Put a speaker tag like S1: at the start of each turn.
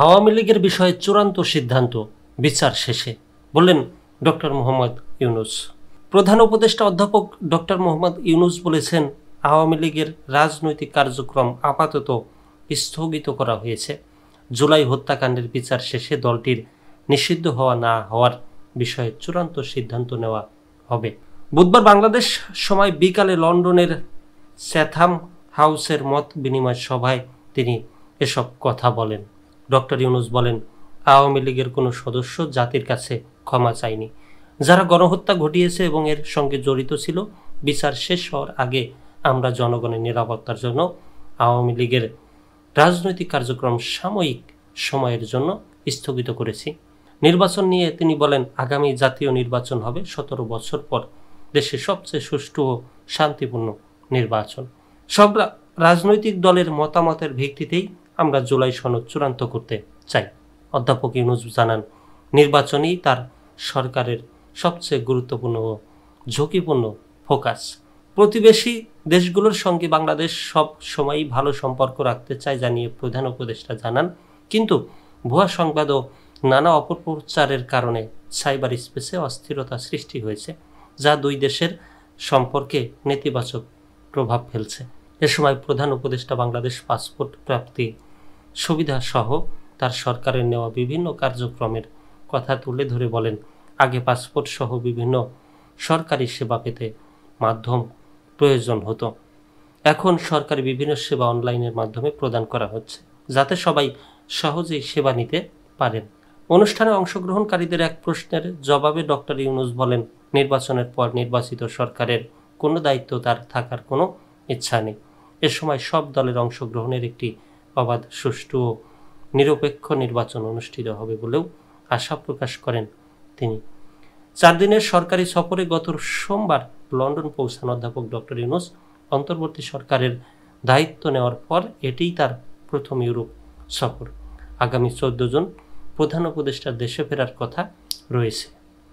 S1: আওয়ামী লীগের বিষয়ে চূড়ান্ত সিদ্ধান্ত বিচার শেষে, বললেন ডক্টর মোহাম্মদ ইউনূস। প্রধান উপদেষ্টা অধ্যাপক ডক্টর মোহাম্মদ ইউনূস বলেছেন, আওয়ামী লীগের রাজনৈতিক কার্যক্রম আপাতত স্থগিত করা হয়েছে। জুলাই হত্যাকাণ্ডের বিচার শেষে দলটির নিষিদ্ধ হওয়া না হওয়ার বিষয়ে চূড়ান্ত সিদ্ধান্ত নেওয়া হবে। বুধবার বাংলাদেশ সময় বিকালে লন্ডনের স্যাথাম হাউসের মত বিনিময় সভায় তিনি এসব কথা বলেন। ডক্টর ইউনূস বলেন, আওয়ামী লীগের কোনো সদস্য জাতির কাছে ক্ষমা চায়নি। যারা গণহত্যা ঘটিয়েছে এবং এর সঙ্গে জড়িত ছিল, বিচার শেষ হওয়ার আগে আমরা জনগণের নিরাপত্তার জন্য আওয়ামী লীগের রাজনৈতিক কার্যক্রম সাময়িক সময়ের জন্য স্থগিত করেছি। নির্বাচন নিয়ে তিনি বলেন, আগামী জাতীয় নির্বাচন হবে 17 বছর পর দেশে সবচেয়ে সুষ্ঠু ও শান্তিপূর্ণ নির্বাচন। সব রাজনৈতিক দলের মতামতের ভিত্তিতেই আমরা জুলাই সনদ চূড়ান্ত করতে চাই। অধ্যাপক ইউনূস জানান, নির্বাচনই তার সরকারের সবচেয়ে গুরুত্বপূর্ণ ও ঝুঁকিপূর্ণ ফোকাস। প্রতিবেশী দেশগুলোর সঙ্গে বাংলাদেশ সব সময়ই ভালো সম্পর্ক রাখতে চায় জানিয়ে প্রধান উপদেষ্টা জানান, কিন্তু ভুয়া সংবাদ ও নানা অপপ্রচারের কারণে সাইবার স্পেসে অস্থিরতা সৃষ্টি হয়েছে, যা দুই দেশের সম্পর্কে নেতিবাচক প্রভাব ফেলছে। এ সময় প্রধান উপদেষ্টা বাংলাদেশ পাসপোর্ট প্রাপ্তি সুবিধা সহ তার সরকারের নেওয়া বিভিন্ন কার্যক্রমের কথা তুলে ধরে বলেন, আগে পাসপোর্ট সহ বিভিন্ন সরকারি সেবা পেতে মাধ্যম প্রয়োজন হতো। এখন সরকারি বিভিন্ন সেবা অনলাইনের মাধ্যমে প্রদান করা হচ্ছে, যাতে সবাই সহজেই সেবা নিতে পারেন। অনুষ্ঠানে অংশগ্রহণকারীদের এক প্রশ্নের জবাবে ডক্টর ইউনূস বলেন, নির্বাচনের পর নির্বাচিত সরকারের কোনো দায়িত্ব তার থাকার কোনো ইচ্ছা নেই। এ সময় সব দলের অংশগ্রহণের একটি অবাধ, সুষ্ঠু ও নিরপেক্ষ নির্বাচন অনুষ্ঠিত হবে বলেও আশা প্রকাশ করেন তিনি। 4 দিনের সরকারি সফরে গত সোমবার লন্ডন পৌঁছান অধ্যাপক ডক্টর ইউনূস। অন্তর্বর্তী সরকারের দায়িত্ব নেওয়ার পর এটিই তার প্রথম ইউরোপ সফর। আগামী 14 জুন প্রধান উপদেষ্টার দেশে ফেরার কথা রয়েছে।